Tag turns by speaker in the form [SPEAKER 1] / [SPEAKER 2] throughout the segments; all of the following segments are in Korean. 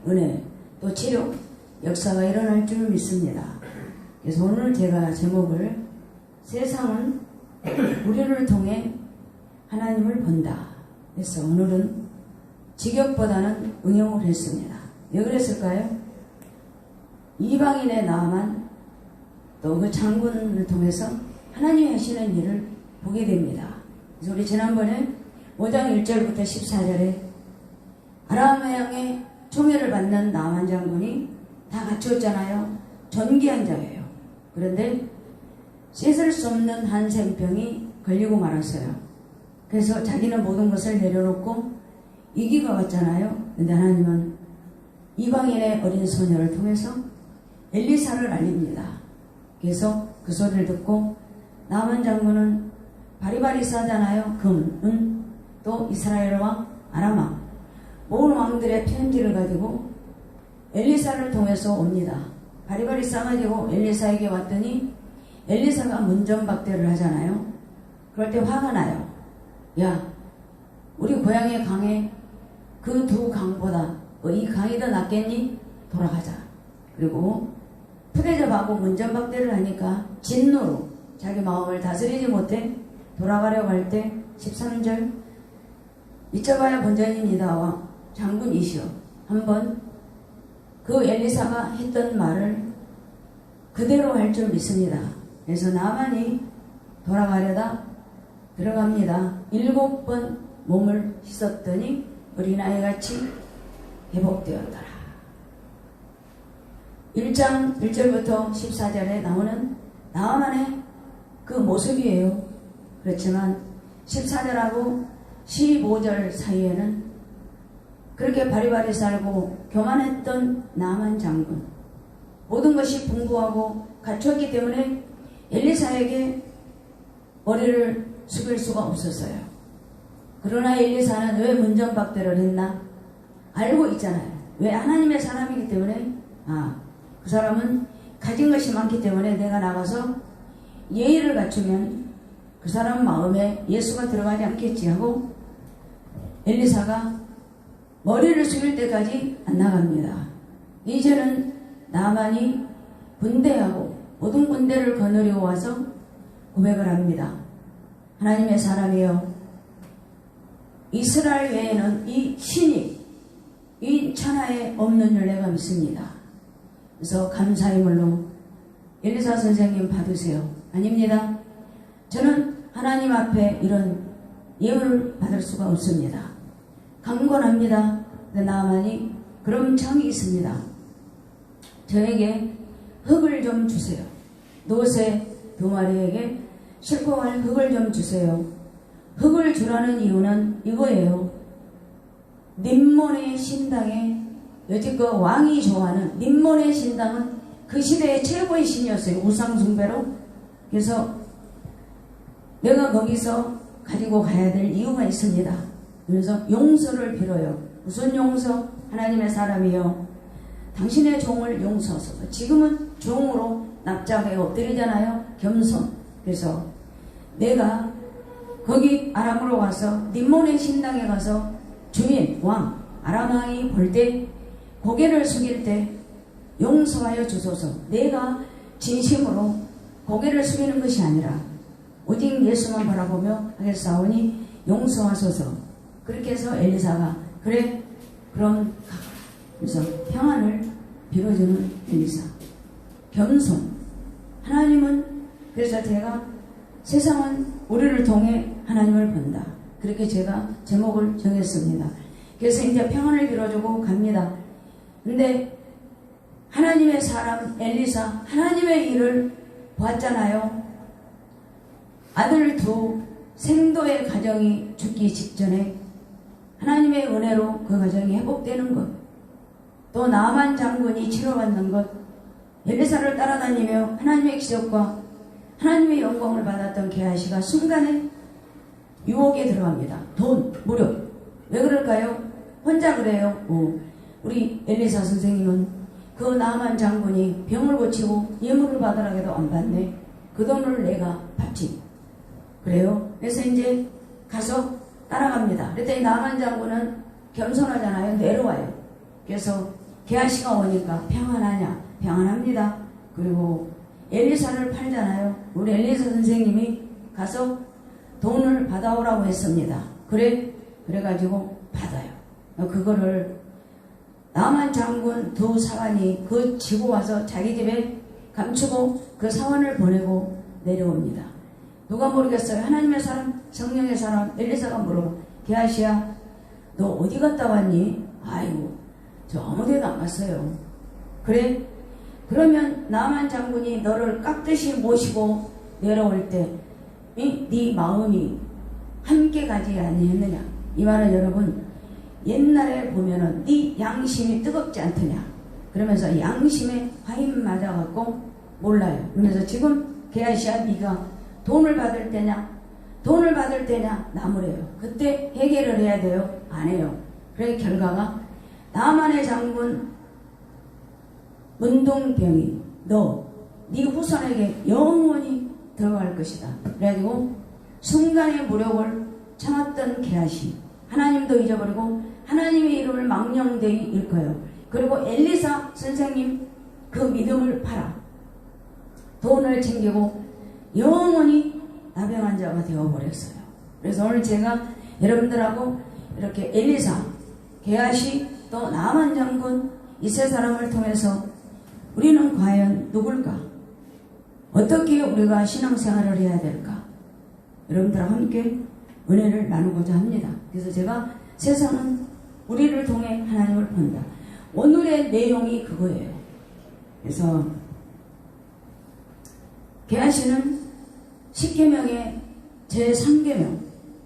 [SPEAKER 1] 은혜, 또 치료, 역사가 일어날 줄 믿습니다. 그래서 오늘 제가 제목을 세상은 우리를 통해 하나님을 본다 그래서 오늘은 직역보다는 응용을 했습니다. 왜 그랬을까요? 이방인의 나만 또 그 장군을 통해서 하나님이 하시는 일을 보게 됩니다. 그래서 우리 지난번에 5장 1절부터 14절에 아람 왕의 총애를 받는 나만 장군이 다 갖추었잖아요. 존귀한 자예요. 그런데 씻을 수 없는 한 생병이 걸리고 말았어요. 그래서 자기는 모든 것을 내려놓고 이기가 왔잖아요. 근데 하나님은 이방인의 어린 소녀를 통해서 엘리사를 알립니다. 그래서 그 소리를 듣고 나만 장군은 바리바리사잖아요. 금, 또 이스라엘 왕, 아람 왕, 모든 왕들의 편지를 가지고 엘리사를 통해서 옵니다. 바리바리사 가지고 엘리사에게 왔더니 엘리사가 문전박대를 하잖아요. 그럴 때 화가 나요. 야, 우리 고향의 강에 그 두 강보다 이 강이 더 낫겠니? 돌아가자. 그리고 푸대접하고 문전박대를 하니까 진노로 자기 마음을 다스리지 못해 돌아가려고 할 때 13절 잊혀봐야 본전입니다. 장군이시여 한번 그 엘리사가 했던 말을 그대로 할 줄 믿습니다. 그래서 나만이 돌아가려다 들어갑니다. 7번 몸을 씻었더니 어린아이같이 회복되었더라. 1장 1절부터 14절에 나오는 나만의 그 모습이에요. 그렇지만 14절하고 15절 사이에는 그렇게 바리바리 살고 교만했던 나만 장군, 모든 것이 풍부하고 갖추었기 때문에 엘리사에게 머리를 숙일 수가 없었어요. 그러나 엘리사는 왜 문전박대를 했나? 알고 있잖아요. 왜? 하나님의 사람이기 때문에 그 사람은 가진 것이 많기 때문에 내가 나가서 예의를 갖추면 그 사람 마음에 예수가 들어가지 않겠지 하고 엘리사가 머리를 숙일 때까지 안 나갑니다. 이제는 나만이 군대하고 모든 군대를 거느리고 와서 고백을 합니다. 하나님의 사람이여, 이스라엘 외에는 이 신이 이 천하에 없는 줄 내가 믿습니다. 그래서 감사의 물로 엘리사 선생님 받으세요. 아닙니다. 저는 하나님 앞에 이런 예언을 받을 수가 없습니다. 강권합니다. 나만이 그럼 정이 있습니다. 저에게 흙을 좀 주세요. 노새 2마리에게 싣고 갈 흙을 좀 주세요. 흙을 주라는 이유는 이거예요. 림몬의 신당에 여지껏 왕이 좋아하는 림몬의 신당은 그 시대의 최고의 신이었어요. 우상숭배로. 그래서 내가 거기서 가지고 가야 될 이유가 있습니다. 그래서 용서를 빌어요. 무슨 용서? 하나님의 사람이요, 당신의 종을 용서하소서. 지금은 종으로 납작에 엎드리잖아요. 겸손. 그래서 내가 거기 아람으로 가서 림몬의 신당에 가서 주인 왕 아람 왕이 볼 때 고개를 숙일 때 용서하여 주소서. 내가 진심으로 고개를 숙이는 것이 아니라 오직 예수만 바라보며 하겠사오니 용서하소서. 그렇게 해서 엘리사가 그래 그럼 가. 그래서 평안을 빌어주는 엘리사. 겸손. 하나님은, 그래서 제가 세상은 우리를 통해 하나님을 본다. 그렇게 제가 제목을 정했습니다. 그래서 이제 평안을 빌어주고 갑니다. 근데 하나님의 사람 엘리사, 하나님의 일을 보았잖아요. 아들 2 생도의 가정이 죽기 직전에 하나님의 은혜로 그 가정이 회복되는 것, 또 나만 장군이 치료받는 것, 엘리사를 따라다니며 하나님의 기적과 하나님의 영광을 받았던 게하시가 순간에 유혹에 들어갑니다. 돈, 무력. 왜 그럴까요? 혼자 그래요. 우리 엘리사 선생님은 그 나만 장군이 병을 고치고 예물을 받으라 해도 안 받네. 그 돈을 내가 받지. 그래요. 그래서 이제 가서 따라갑니다. 그랬더니 나만 장군은 겸손하잖아요. 내려와요. 그래서 게하시가 오니까 평안하냐? 평안합니다. 그리고 엘리사를 팔잖아요. 우리 엘리사 선생님이 가서 돈을 받아오라고 했습니다. 그래가지고 받아요. 그거를 나만 장군 두 사관이 그 지고 와서 자기 집에 감추고 그 사원을 보내고 내려옵니다. 누가 모르겠어요. 하나님의 사람, 성령의 사람, 엘리사가 물어봐. 게하시야, 너 어디 갔다 왔니? 아이고, 저 아무 데도 안 갔어요. 그래? 그러면 나만 장군이 너를 깍듯이 모시고 내려올 때 네 마음이 함께 가지 아니했느냐? 이 말은 여러분, 옛날에 보면은 네 양심이 뜨겁지 않더냐? 그러면서 양심에 화인 맞아갖고 몰라요. 그러면서 지금 게하시야, 네가 돈을 받을 때냐? 돈을 받을 때냐? 나무래요. 그때 해결을 해야 돼요? 안 해요. 그래 결과가 나만의 장군 문동병이 네 후손에게 영원히 들어갈 것이다. 그래가지고 순간의 무력을 참았던 게하시, 하나님도 잊어버리고 하나님의 이름을 망령되이 일컬어요. 그리고 엘리사 선생님 그 믿음을 팔아 돈을 챙기고 영원히 나병한 자가 되어버렸어요. 그래서 오늘 제가 여러분들하고 이렇게 엘리사, 게하시, 또 나만 장군 이 세 사람을 통해서 우리는 과연 누굴까? 어떻게 우리가 신앙생활을 해야 될까? 여러분들과 함께 은혜를 나누고자 합니다. 그래서 제가 세상은 우리를 통해 하나님을 본다. 오늘의 내용이 그거예요. 그래서 게하시는 10계명의 제3계명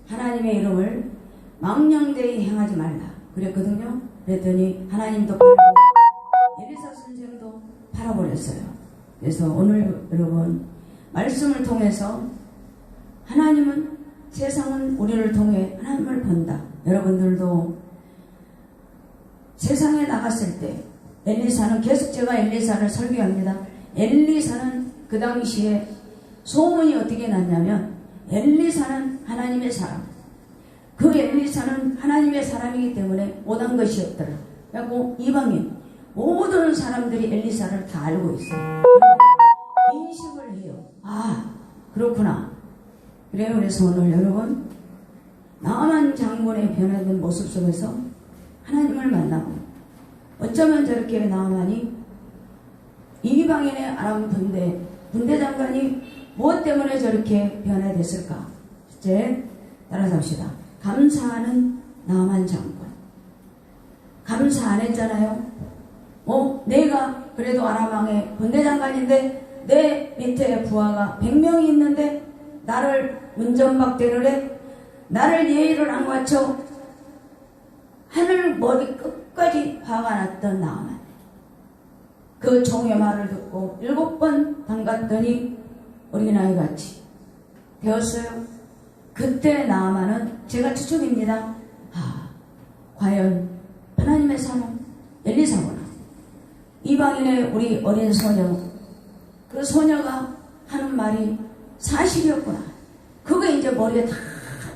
[SPEAKER 1] 하나님의 이름을 망령되이 행하지 말라 그랬거든요. 그랬더니 하나님도 팔고 엘리사 선생도 팔아버렸어요. 그래서 오늘 여러분 말씀을 통해서 하나님은, 세상은 우리를 통해 하나님을 본다. 여러분들도 세상에 나갔을 때 엘리사는, 계속 제가 엘리사를 설교합니다. 엘리사는 그 당시에 소문이 어떻게 났냐면 엘리사는 하나님의 사람, 그 엘리사는 하나님의 사람이기 때문에 못한 것이 없더라. 그리고 이방인 모든 사람들이 엘리사를 다 알고 있어요. 인식을 해요. 아, 그렇구나. 그래요. 그래서 오늘 여러분 나만 장군의 변화된 모습 속에서 하나님을 만나고, 어쩌면 저렇게 나만이 이방인의 아람 군대 장관이 무엇 때문에 저렇게 변화됐을까? 이제 따라서 합시다. 감사하는 나만 장군. 감사 안 했잖아요. 내가 그래도 아람왕의 군대 장관인데 내 밑에 부하가 100명이 있는데 나를 문전박대를 해? 나를 예의를 안 갖춰? 하늘 머리 끝까지 화가 났던 나만. 그 종의 말을 듣고 7번 담갔더니 어린아이같이 되었어요. 그때 나아만은, 제가 추측입니다. 과연 하나님의 사람 엘리사구나. 이방인의 우리 어린 소녀, 그 소녀가 하는 말이 사실이었구나. 그거 이제 머리에 다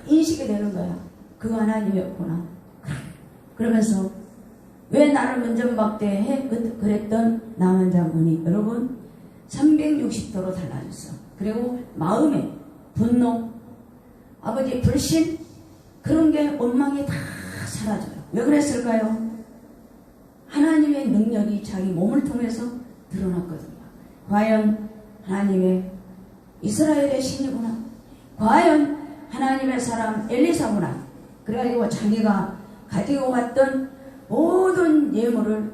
[SPEAKER 1] 인식이 되는 거야. 그거 하나님이었구나. 그러면서 왜 나를 문전박대해? 그랬던 나만 장군이 여러분 360도로 달라졌어. 그리고 마음에 분노, 아버지 불신, 그런 게 원망이 다 사라져요. 왜 그랬을까요? 하나님의 능력이 자기 몸을 통해서 드러났거든요. 과연 하나님의 이스라엘의 신이구나. 과연 하나님의 사람 엘리사구나. 그래가지고 자기가 가지고 갔던 모든 예물을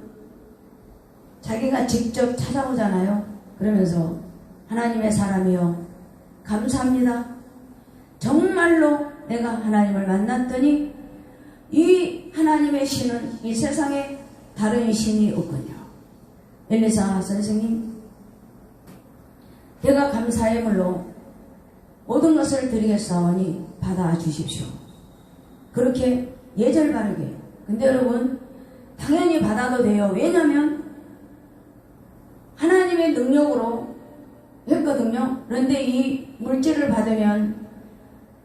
[SPEAKER 1] 자기가 직접 찾아오잖아요. 그러면서 하나님의 사람이여 감사합니다. 정말로 내가 하나님을 만났더니 이 하나님의 신은 이 세상에 다른 신이 없군요. 엘리사 선생님, 내가 감사의 물로 모든 것을 드리겠사오니 받아주십시오. 그렇게 예절 바르게. 근데 여러분 당연히 받아도 돼요. 왜냐하면 하나님의 능력으로 했거든요. 그런데 이 물질을 받으면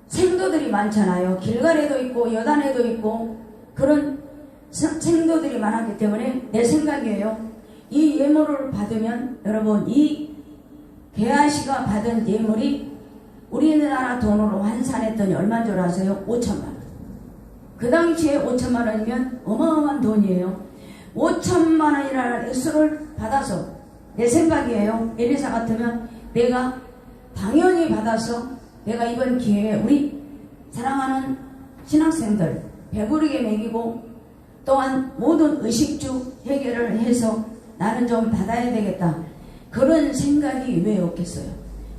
[SPEAKER 1] 생도들이 많잖아요. 길갈에도 있고 여단에도 있고 그런 생도들이 많았기 때문에 내 생각이에요. 이 예물을 받으면 여러분 이 게하시가 받은 예물이 우리나라 돈으로 환산했더니 얼마인 줄 아세요? 5천만 원. 그 당시에 5천만 원이면 어마어마한 돈이에요. 5천만 원이라는 액수를 받아서 내 생각이에요. 엘리사 같으면 내가 당연히 받아서 내가 이번 기회에 우리 사랑하는 신학생들 배부르게 먹이고 또한 모든 의식주 해결을 해서 나는 좀 받아야 되겠다. 그런 생각이 왜 없겠어요?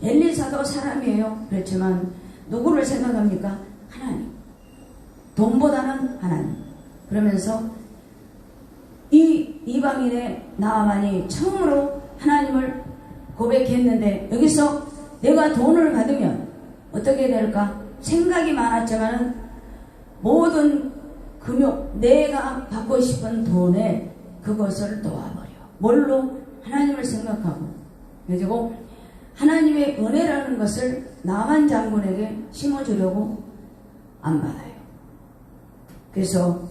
[SPEAKER 1] 엘리사도 사람이에요. 그렇지만 누구를 생각합니까? 하나님. 돈보다는 하나님. 그러면서 이 이방인의 나아만이 처음으로 하나님을 고백했는데 여기서 내가 돈을 받으면 어떻게 될까? 생각이 많았지만 모든 금욕 내가 받고 싶은 돈에 그것을 놓아버려. 뭘로? 하나님을 생각하고. 그리고 하나님의 은혜라는 것을 나만 장군에게 심어주려고 안 받아요. 그래서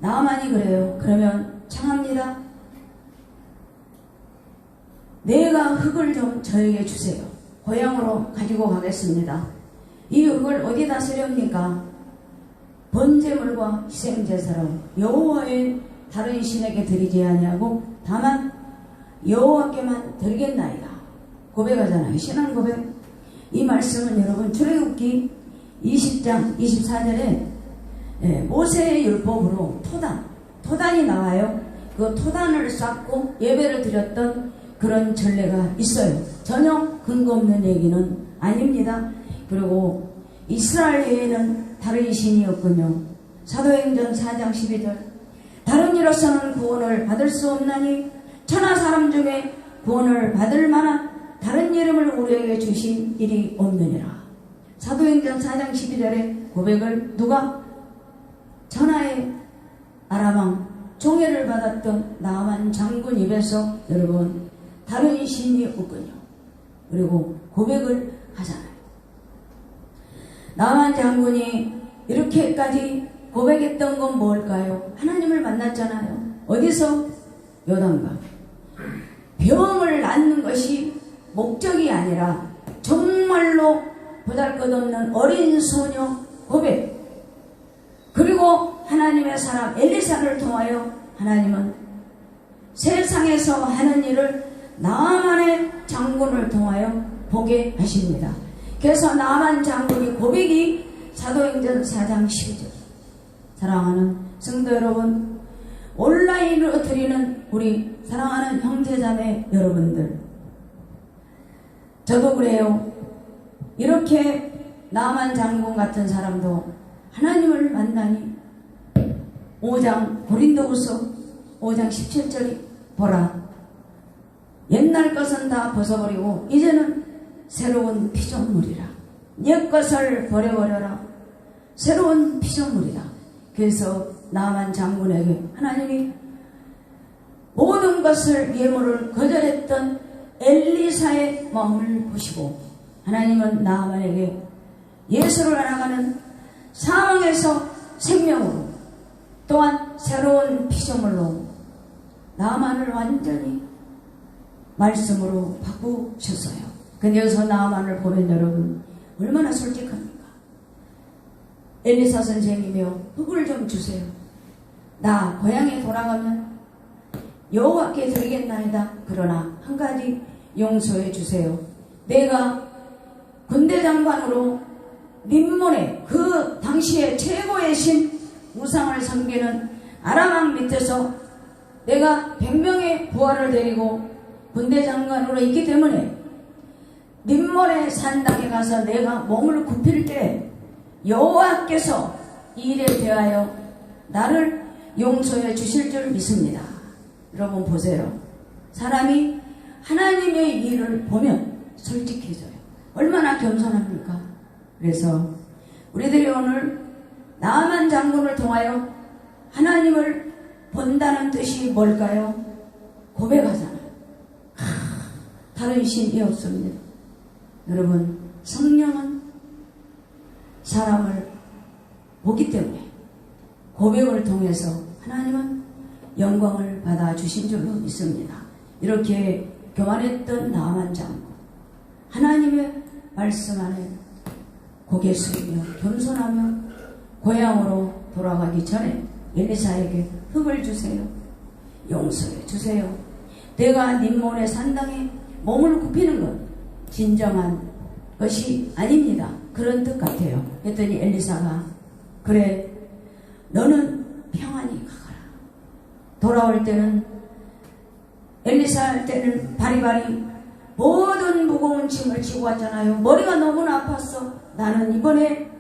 [SPEAKER 1] 나만이 그래요. 그러면 청합니다. 내가 흙을 좀 저에게 주세요. 고향으로 가지고 가겠습니다. 이 흙을 어디다 쓰렵니까? 번제물과 희생제사로 여호와의 다른 신에게 드리지 아니하고 다만 여호와께만 드리겠나이다. 고백하잖아요. 신앙 고백. 이 말씀은 여러분 출애굽기 20장 24절에 모세의 율법으로 토단이 나와요. 그 토단을 쌓고 예배를 드렸던 그런 전례가 있어요. 전혀 근거 없는 얘기는 아닙니다. 그리고 이스라엘 외에는 다른 신이 없군요. 사도행전 4장 12절 다른 이로서는 구원을 받을 수 없나니 천하 사람 중에 구원을 받을 만한 다른 이름을 우리에게 주신 일이 없느니라. 사도행전 4장 12절에 고백을 누가? 천하의 아람왕 종애를 받았던 나만 장군 입에서 여러분 다른 신이 없군요. 그리고 고백을 하잖아요. 나만 장군이 이렇게까지 고백했던 건 뭘까요? 하나님을 만났잖아요. 어디서? 요단강. 병을 낫는 것이 목적이 아니라 정말로 보잘것없는 어린 소녀 고백. 그리고 하나님의 사람 엘리사를 통하여 하나님은 세상에서 하는 일을 나만의 장군을 통하여 보게 하십니다. 그래서 나만 장군이 고백이 사도행전 4장 12절. 사랑하는 성도 여러분, 온라인으로 드리는 우리 사랑하는 형제자매 여러분들, 저도 그래요. 이렇게 나만 장군 같은 사람도 하나님을 만나니 5장 고린도후서 5장 17절이 보라 옛날 것은 다 벗어버리고 이제는 새로운 피조물이라. 옛 것을 버려버려라. 새로운 피조물이다. 그래서 나만 장군에게 하나님이 모든 것을 예물을 거절했던 엘리사의 마음을 보시고 하나님은 나만에게 예수를 알아가는 사망에서 생명으로 또한 새로운 피조물로 나만을 완전히 말씀으로 바꾸셨어요. 그래서 나만을 보면 여러분 얼마나 솔직합니까? 엘리사 선생님이요, 흙을 좀 주세요. 나 고향에 돌아가면 여호와께 드리겠나이다. 그러나 한 가지 용서해 주세요. 내가 군대 장관으로 림몬의 그 당시에 최고의 신 우상을 섬기는 아람왕 밑에서 내가 100명의 부하를 데리고 군대 장관으로 있기 때문에 림몬의 산당에 가서 내가 몸을 굽힐 때 여호와께서 이 일에 대하여 나를 용서해 주실 줄 믿습니다. 여러분 보세요. 사람이 하나님의 일을 보면 솔직해져요. 얼마나 겸손합니까? 그래서 우리들이 오늘 나만 장군을 통하여 하나님을 본다는 뜻이 뭘까요? 고백하잖아요. 다른 신이 없습니다. 여러분, 성령은 사람을 보기 때문에 고백을 통해서 하나님은 영광을 받아주신 줄로 믿습니다. 이렇게 교만했던 나만 장군, 하나님의 말씀 안에 고개 숙이며 겸손하며 고향으로 돌아가기 전에 엘리사에게 흙을 주세요. 용서해 주세요. 내가 네 몸의 산당에 몸을 굽히는 것 진정한 것이 아닙니다. 그런 뜻 같아요. 했더니 엘리사가 그래 너는 평안히 가거라. 돌아올 때는 엘리사 할 때는 바리바리 모든 무거운 짐을 지고 왔잖아요. 머리가 너무나 아팠어. 나는 이번에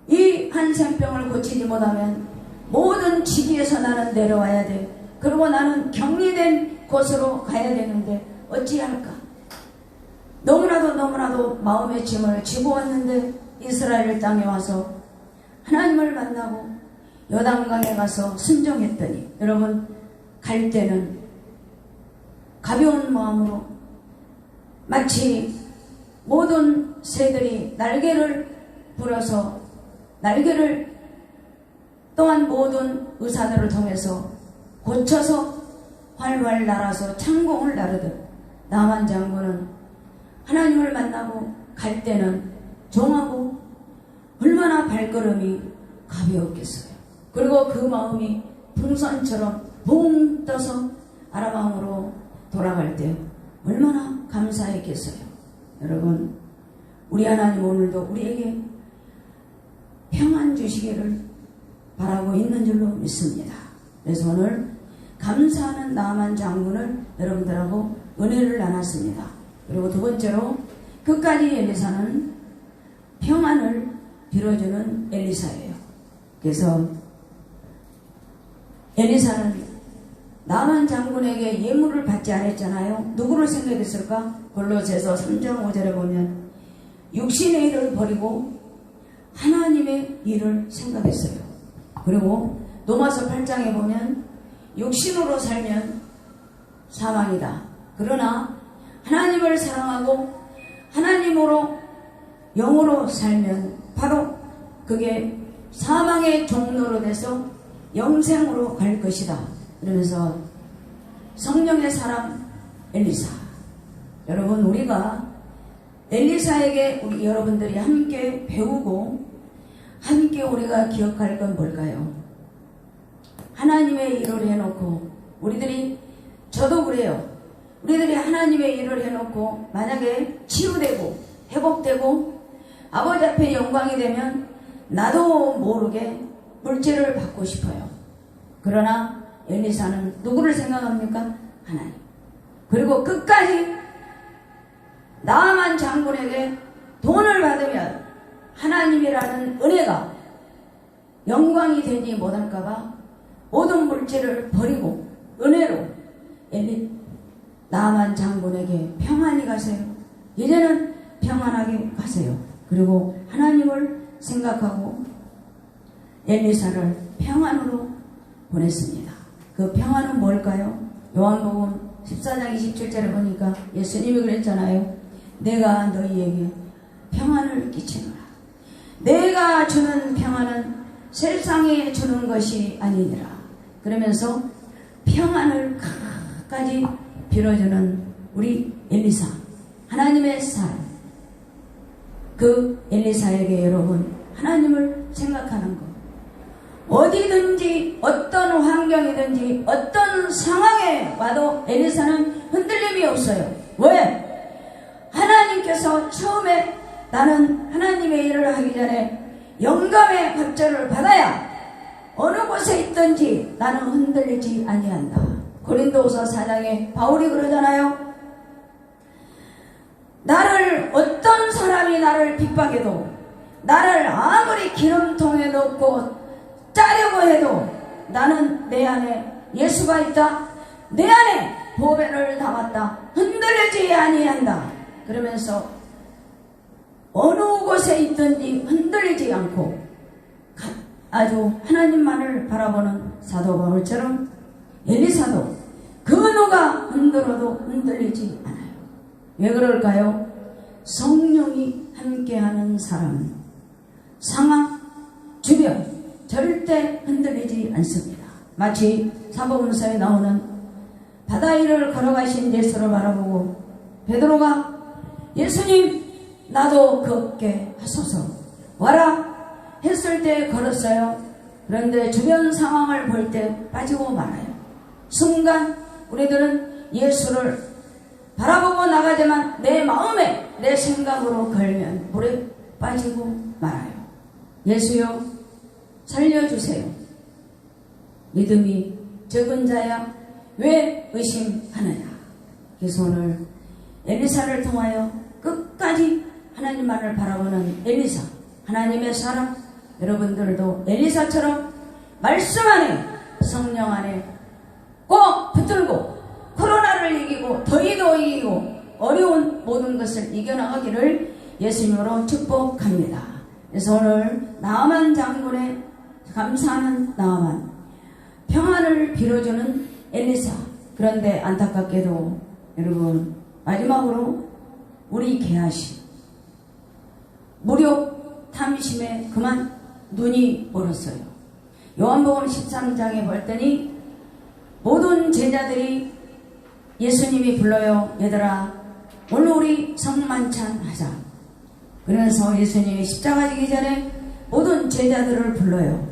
[SPEAKER 1] 이 한센병을 고치지 못하면 모든 지기에서 나는 내려와야 돼. 그리고 나는 격리된 곳으로 가야 되는데 어찌할까? 너무나도 마음의 짐을 지고 왔는데 이스라엘 땅에 와서 하나님을 만나고 요단강에 가서 순종했더니 여러분 갈 때는 가벼운 마음으로 마치 모든 새들이 날개를 불어서 날개를 또한 모든 의사들을 통해서 고쳐서 활활 날아서 창공을 나르듯 나만 장군은 하나님을 만나고 갈 때는 종하고 얼마나 발걸음이 가벼웠겠어요. 그리고 그 마음이 풍선처럼 붕 떠서 아라방으로 돌아갈 때 얼마나 감사했겠어요. 여러분 우리 하나님 오늘도 우리에게 평안 주시기를 바라고 있는 줄로 믿습니다. 그래서 오늘 감사하는 나만 장군을 여러분들하고 은혜를 나눴습니다. 그리고 두 번째로 끝까지 엘리사는 평안을 빌어주는 엘리사예요. 그래서 엘리사는 나만 장군에게 예물을 받지 않았잖아요. 누구를 생각했을까? 골로새서 3장 5절에 보면 육신의 일을 버리고 하나님의 일을 생각했어요. 그리고 로마서 8장에 보면 육신으로 살면 사망이다. 그러나 하나님을 사랑하고 하나님으로 영으로 살면 바로 그게 사망의 종로로 돼서 영생으로 갈 것이다. 그러면서 성령의 사람 엘리사, 여러분 우리가 엘리사에게 우리 여러분들이 함께 배우고 함께 우리가 기억할 건 뭘까요? 하나님의 일을 해놓고 우리들이 저도 그래요. 우리들이 하나님의 일을 해놓고 만약에 치유되고 회복되고 아버지 앞에 영광이 되면 나도 모르게 물질을 받고 싶어요. 그러나 엘리사는 누구를 생각합니까? 하나님. 그리고 끝까지 나만 장군에게 돈을 받으면 하나님이라는 은혜가 영광이 되지 못할까봐 모든 물질을 버리고 은혜로 나만 장군에게 평안히 가세요. 이제는 평안하게 가세요. 그리고 하나님을 생각하고 엘리사를 평안으로 보냈습니다. 그 평안은 뭘까요? 요한복음 14장 27절에 보니까 예수님이 그랬잖아요. 내가 너희에게 평안을 끼치노라. 내가 주는 평안은 세상에 주는 것이 아니니라. 그러면서 평안을 끝까지 빌어주는 우리 엘리사, 하나님의 사람. 그 엘리사에게 여러분 하나님을 생각하는 것, 어디든지 어떤 환경이든지 어떤 상황에 와도 엘리사는 흔들림이 없어요. 왜? 하나님께서 처음에 나는 하나님의 일을 하기 전에 영감의 갑절을 받아야 어느 곳에 있든지 나는 흔들리지 아니한다. 고린도후서 4장에 바울이 그러잖아요. 나를 어떤 사람이 나를 핍박해도 나를 아무리 기름통에 넣고 짜려고 해도 나는 내 안에 예수가 있다. 내 안에 보배를 담았다. 흔들리지 아니한다. 그러면서 어느 곳에 있든지 흔들리지 않고 아주 하나님만을 바라보는 사도 바울처럼 엘리사도 그 누가 흔들어도 흔들리지 않아요. 왜 그럴까요? 성령이 함께하는 사람은 상황, 주변 절대 흔들리지 않습니다. 마치 사복음서에 나오는 바다 위를 걸어가신 예수를 바라보고 베드로가 예수님 나도 걷게 하소서 와라 했을 때 걸었어요. 그런데 주변 상황을 볼 때 빠지고 말아요. 순간 우리들은 예수를 바라보고 나가지만 내 마음에 내 생각으로 걸면 물에 빠지고 말아요. 예수여 살려주세요. 믿음이 적은 자야 왜 의심하느냐. 그래서 오늘 엘리사를 통하여 끝까지 하나님만을 바라보는 엘리사, 하나님의 사람, 여러분들도 엘리사처럼 말씀 안에 성령 안에 꼭 붙들고 코로나를 이기고 더위도 이기고 어려운 모든 것을 이겨나가기를 예수님으로 축복합니다. 그래서 오늘 나아만 장군의 감사하는 나아만, 평안을 빌어주는 엘리사. 그런데 안타깝게도 여러분 마지막으로 우리 게하시 무력 탐심에 그만 눈이 멀었어요. 요한복음 13장에 봤더니 모든 제자들이 예수님이 불러요. 얘들아 오늘 우리 성만찬 하자. 그래서 예수님이 십자가 지기 전에 모든 제자들을 불러요.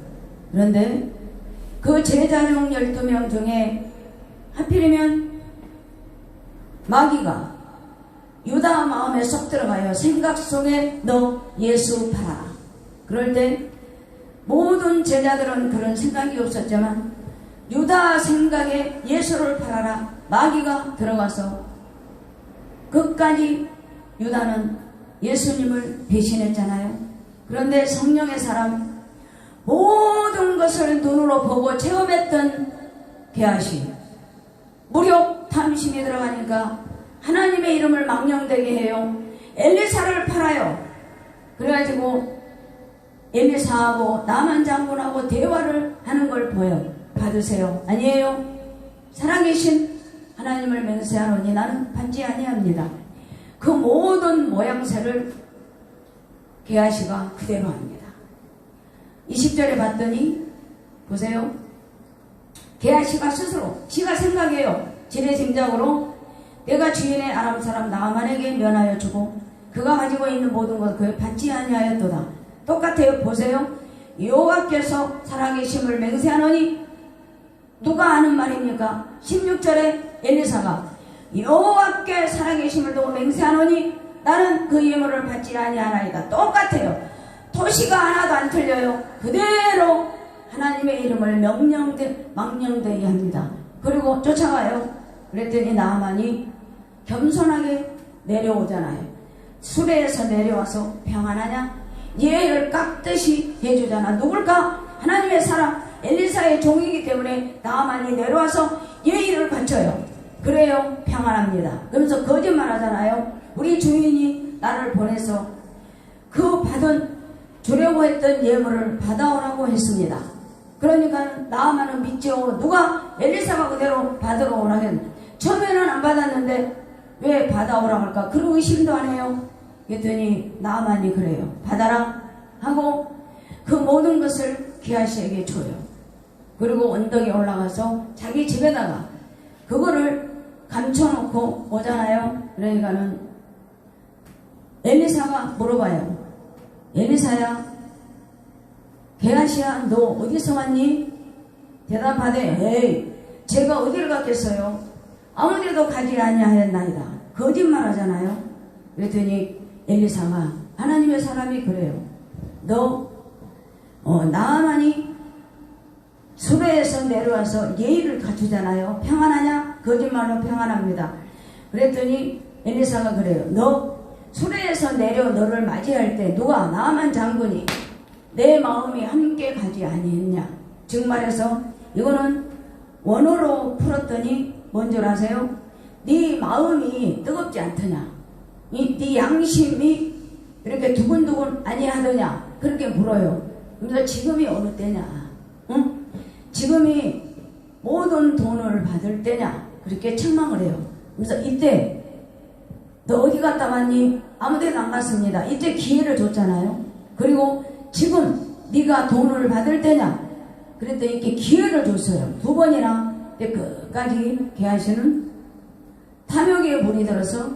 [SPEAKER 1] 그런데 그 제자 중 12명 중에 하필이면 마귀가 유다 마음에 쏙 들어가요. 생각 속에 너 예수 팔아라. 그럴 때 모든 제자들은 그런 생각이 없었지만 유다 생각에 예수를 팔아라 마귀가 들어가서 끝까지 유다는 예수님을 배신했잖아요. 그런데 성령의 사람, 모든 것을 눈으로 보고 체험했던 게하시 무력 탐심이 들어가니까 하나님의 이름을 망령되게 해요. 엘리사를 팔아요. 그래가지고 엘리사하고 나만 장군하고 대화를 하는 걸 보여. 받으세요. 아니에요. 살아계신 하나님을 맹세하노니 나는 받지 아니합니다. 그 모든 모양새를 게하시가 그대로 합니다. 20절에 봤더니 보세요. 게하시가 스스로 지가 생각해요. 지레짐작으로 내가 주인의 아람 사람 나아만에게 면하여 주고 그가 가지고 있는 모든 것 그에 받지 아니하였도다. 똑같아요. 보세요. 여호와께서 살아계심을 맹세하노니 누가 하는 말입니까? 16절에 엘리사가 여호와께 살아계심을 두고 맹세하노니 나는 그 예물을 받지 아니하나이다. 똑같아요. 토시가 하나도 안 틀려요. 그대로 하나님의 이름을 망령되게 합니다. 그리고 쫓아가요. 그랬더니 나아만이 겸손하게 내려오잖아요. 수레에서 내려와서 평안하냐? 예를 깎듯이 해주잖아. 누굴까? 하나님의 사람 엘리사의 종이기 때문에 나아만이 내려와서 예의를 갖춰요. 그래요 평안합니다. 그러면서 거짓말 하잖아요. 우리 주인이 나를 보내서 그 주려고 했던 예물을 받아오라고 했습니다. 그러니까 나아만은 믿죠. 누가 엘리사가 그대로 받으러 오라 했는데 처음에는 안 받았는데 왜 받아오라고 할까? 그런 의심도 안 해요. 그랬더니 나아만이 그래요. 받아라 하고 그 모든 것을 게하시에게 줘요. 그리고 언덕에 올라가서 자기 집에다가 그거를 감춰놓고 오잖아요. 그러니까는 엘리사가 물어봐요. 엘리사야, 게하시야, 너 어디서 왔니? 대답하되, 에이, 제가 어디를 갔겠어요? 아무데도 가지 아니하였나이다. 거짓말 하잖아요. 그랬더니 엘리사가 하나님의 사람이 그래요. 너 나아만이 수레에서 내려와서 예의를 갖추잖아요. 평안하냐? 거짓말로 평안합니다. 그랬더니 엘리사가 그래요. 너 수레에서 내려 너를 맞이할 때 누가 나아만 장군이 내 마음이 함께 가지 아니했냐? 즉 말해서 이거는 원어로 풀었더니 뭔 줄 아세요? 네 마음이 뜨겁지 않더냐? 네 양심이 이렇게 두근두근 아니하더냐? 그렇게 물어요. 그래서 지금이 어느 때냐? 응? 지금이 모든 돈을 받을 때냐? 그렇게 책망을 해요. 그래서 이때 너 어디 갔다 왔니? 아무데도 안 갔습니다. 이때 기회를 줬잖아요. 그리고 지금 네가 돈을 받을 때냐? 그랬더니 이렇게 기회를 줬어요. 2번이나. 근데 끝까지 게하시는 탐욕에 물이 들어서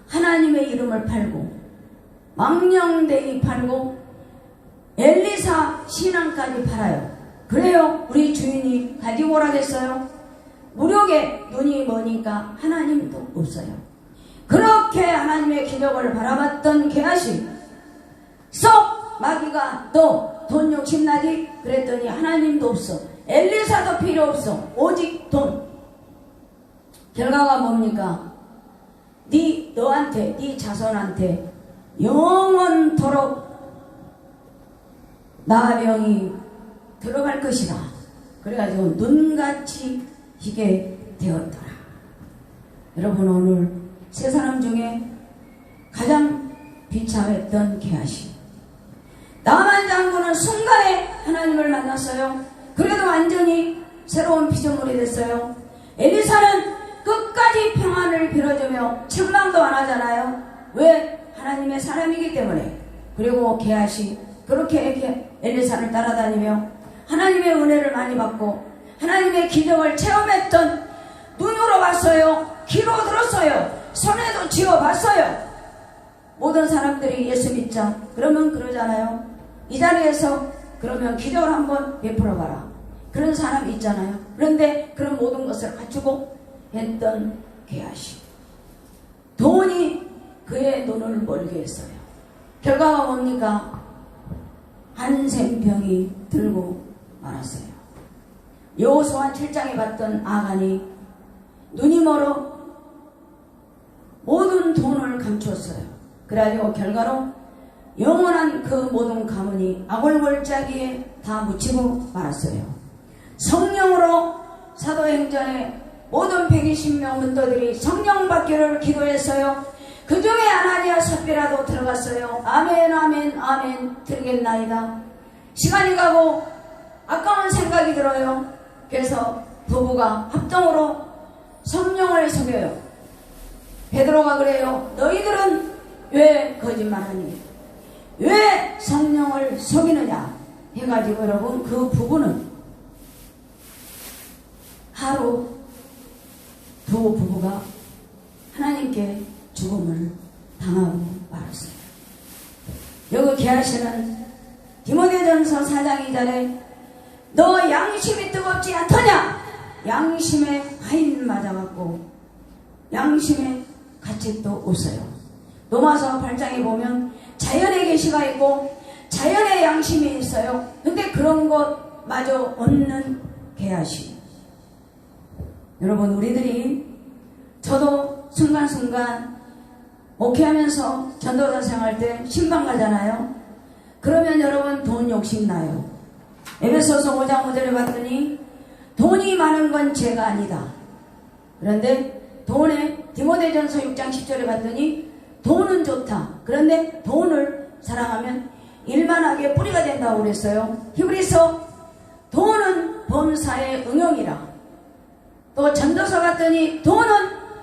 [SPEAKER 1] 하나님의 이름을 팔고 망령되이 팔고 엘리사 신앙까지 팔아요. 그래요. 우리 주인이 가지고 오라겠어요? 무력에 눈이 머니까 하나님도 없어요. 그렇게 하나님의 기적을 바라봤던 게하시 썩 마귀가 너 돈 욕심나지? 그랬더니 하나님도 없어. 엘리사도 필요 없어. 오직 돈. 결과가 뭡니까? 너한테, 네 자손한테 영원토록 나병이 들어갈 것이다. 그래가지고 눈같이 희게 되었더라. 여러분, 오늘 세 사람 중에 가장 비참했던 게하시. 나만 장군은 순간에 하나님을 만났어요. 그래도 완전히 새로운 피조물이 됐어요. 엘리사는 끝까지 평안을 빌어주며 책망도 안 하잖아요. 왜? 하나님의 사람이기 때문에. 그리고 게하시 그렇게 엘리사를 따라다니며 하나님의 은혜를 많이 받고 하나님의 기적을 체험했던, 눈으로 봤어요. 귀로 들었어요. 손에도 쥐어봤어요. 모든 사람들이 예수 믿자 그러면 그러잖아요. 이 자리에서 그러면 기적을 한번 베풀어봐라. 그런 사람이 있잖아요. 그런데 그런 모든 것을 갖추고 했던 게하시. 돈이 그의 눈을 멀게 했어요. 결과가 뭡니까? 한센병이 들고 말았어요. 여호수아 7장에 봤던 아간이 눈이 멀어 모든 돈을 감추었어요. 그래가지고 결과로 영원한 그 모든 가문이 아골골짜기에 다 묻히고 말았어요. 성령으로 사도행전에 모든 120명 문도들이 성령 받기를 기도했어요. 그 중에 아나니아 삽비라도 들어갔어요. 아멘 아멘 아멘 들겠나이다. 시간이 가고 아까운 생각이 들어요. 그래서 부부가 합동으로 성령을 속여요. 베드로가 그래요. 너희들은 왜 거짓말하니? 왜 성령을 속이느냐 해가지고 여러분, 그 부부는 하루 두 부부가 하나님께 죽음을 당하고 말았어요. 여기 게하시는 디모데전서 4장 2절에 너 양심이 뜨겁지 않더냐? 양심에 화인 맞아갖고 양심에 가책도 없어요. 로마서 8장에 보면 자연의 계시가 있고 자연의 양심이 있어요. 근데 그런 것마저 없는 게하시. 여러분, 우리들이 저도 순간순간 목회하면서 전도사 생활 때 신방 가잖아요. 그러면 여러분 돈 욕심 나요. 에베소서 5장 5절에 봤더니 돈이 많은 건 죄가 아니다. 그런데 돈에 디모데전서 6장 10절에 봤더니 돈은 좋다. 그런데 돈을 사랑하면 일만하게 뿌리가 된다고 그랬어요. 히브리서 돈은 범사의 응용이라. 또 전도서 갔더니 돈은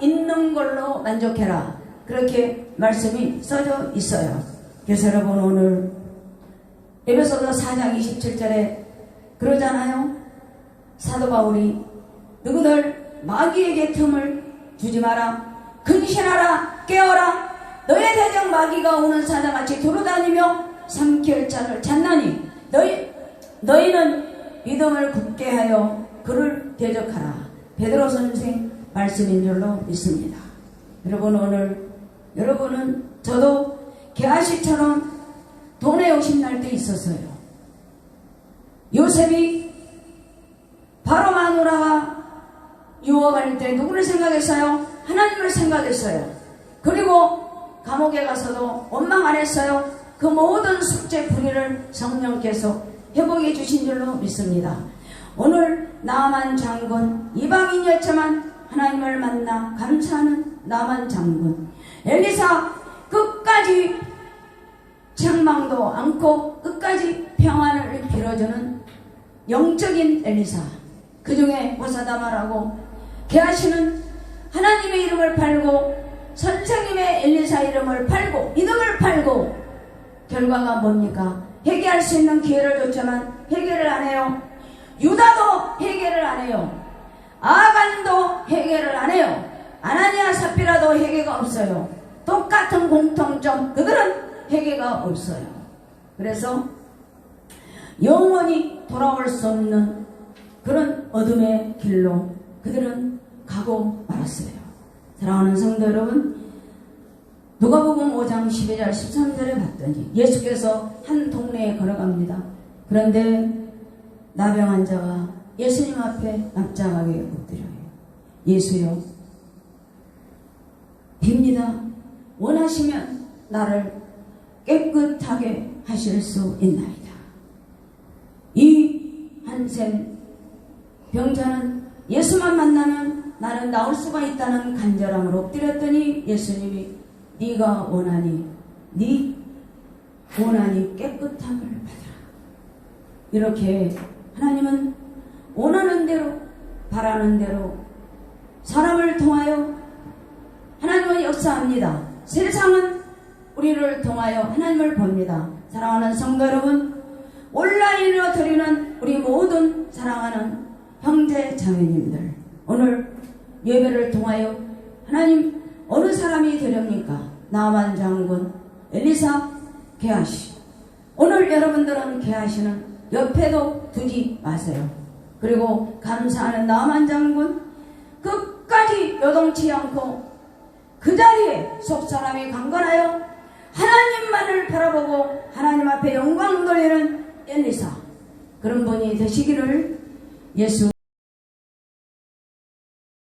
[SPEAKER 1] 있는 걸로 만족해라. 그렇게 말씀이 써져 있어요. 그래서 여러분, 오늘 에베소서 4장 27절에 그러잖아요. 사도 바울이 너희들 마귀에게 틈을 주지 마라. 근신하라. 깨어라. 너의 대적 마귀가 오는 사자같이 돌아다니며 삼킬자를 찾나니 너희는 믿음을 굳게 하여 그를 대적하라. 베드로 선생 말씀인 줄로 믿습니다. 여러분, 오늘 여러분은 저도 게하시처럼 돈에 욕심날 때 있었어요. 요셉이 바로 마누라가 유혹할 때 누구를 생각했어요? 하나님을 생각했어요. 그리고 감옥에 가서도 원망 안 했어요. 그 모든 숙제 불의를 성령께서 회복해 주신 줄로 믿습니다. 오늘 나만 장군, 이방인이었지만 하나님을 만나 감사하는 나만 장군. 엘리사 끝까지 책망도 않고 끝까지 평안을 빌어주는 영적인 엘리사. 그 중에 보사다마라고 게하시는 하나님의 이름을 팔고 선생님의 엘리사 이름을 팔고 믿음을 팔고 결과가 뭡니까? 회개할 수 있는 기회를 줬지만 회개를 안 해요. 유다도 해결을 안 해요. 아간도 해결을 안 해요. 아나니아 삽비라도 해결가 없어요. 똑같은 공통점, 그들은 해결가 없어요. 그래서 영원히 돌아올 수 없는 그런 어둠의 길로 그들은 가고 말았어요. 사랑하는 성도 여러분, 누가복음 5장 12절 13절에 봤더니 예수께서 한 동네에 걸어갑니다. 그런데 나병 환자가 예수님 앞에 납작하게 엎드려요. 예수여, 빕니다. 원하시면 나를 깨끗하게 하실 수 있나이다. 이 한센 병자는 예수만 만나면 나는 나올 수가 있다는 간절함으로 엎드렸더니 예수님이 네가 원하니 네 원하니 깨끗함을 받으라. 이렇게 하나님은 원하는 대로 바라는 대로 사람을 통하여 하나님은 역사합니다. 세상은 우리를 통하여 하나님을 봅니다. 사랑하는 성도 여러분, 온라인으로 드리는 우리 모든 사랑하는 형제 자매님들, 오늘 예배를 통하여 하나님 어느 사람이 되렵니까? 나만 장군, 엘리사, 게하시. 오늘 여러분들은 게하시는 옆에도 두지 마세요. 그리고 감사하는 나만 장군, 끝까지 요동치 않고 그 자리에 속사람이 강건하여 하나님만을 바라보고 하나님 앞에 영광 돌리는 엘리사, 그런 분이 되시기를 예수